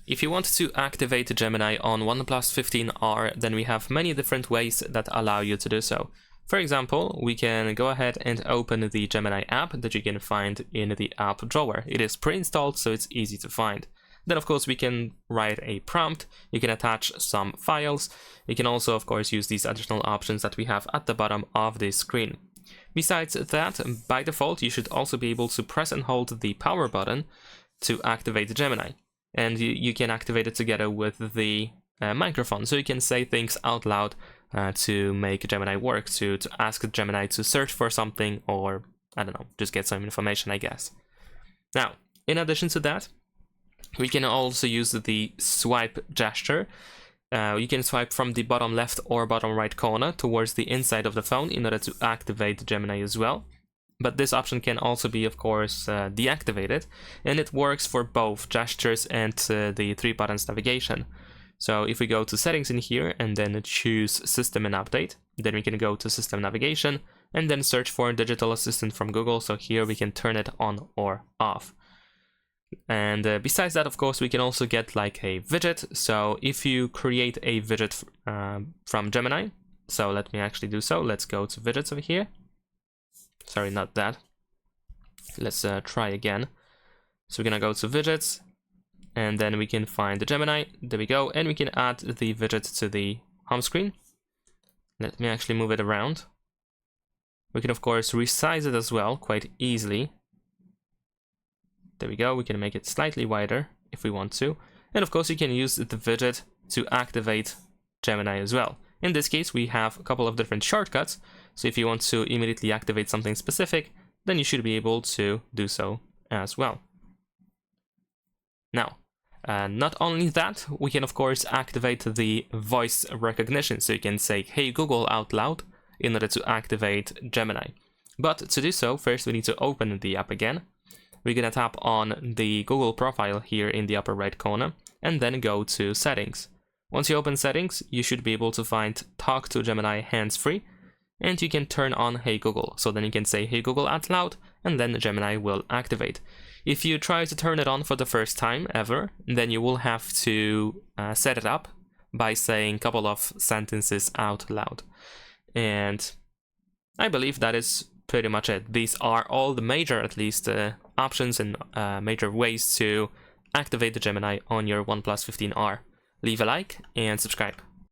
If you want to activate Gemini on OnePlus 15R, then we have many different ways that allow you to do so. For example, we can go ahead and open the Gemini app that you can find in the app drawer. It is pre-installed, so it's easy to find. Then of course we can write a prompt, you can attach some files, you can also of course use these additional options that we have at the bottom of the screen. Besides that, by default you should also be able to press and hold the power button to activate Gemini. And you can activate it together with the microphone, so you can say things out loud to make Gemini work, to ask Gemini to search for something, or I don't know, just get some information, I guess. Now, in addition to that, we can also use the swipe gesture. You can swipe from the bottom left or bottom right corner towards the inside of the phone in order to activate Gemini as well. But this option can also be, of course, deactivated, and it works for both gestures and the 3 buttons navigation. So if we go to settings in here and then choose system and update, then we can go to system navigation and then search for digital assistant from Google. So here we can turn it on or off. And besides that, of course, we can also get like a widget. So if you create a widget from Gemini, so let me actually do so. Let's go to widgets over here. Sorry, not that. Let's try again. So we're gonna go to widgets, and then we can find the Gemini. There we go, and we can add the widget to the home screen. Let me actually move it around. We can of course resize it as well quite easily. There we go, we can make it slightly wider if we want to. And of course you can use the widget to activate Gemini as well. In this case we have a couple of different shortcuts, so if you want to immediately activate something specific, then you should be able to do so as well. Now, not only that, we can of course activate the voice recognition, so you can say "Hey Google" out loud in order to activate Gemini. But to do so, first we need to open the app again. We're gonna tap on the Google profile here in the upper right corner, and then go to settings. Once you open settings, you should be able to find Talk to Gemini hands-free, and you can turn on Hey Google. So then you can say Hey Google out loud, and then Gemini will activate. If you try to turn it on for the first time ever, then you will have to set it up by saying a couple of sentences out loud. And I believe that is pretty much it. These are all the major, at least, options and major ways to activate the Gemini on your OnePlus 15R. Leave a like and subscribe.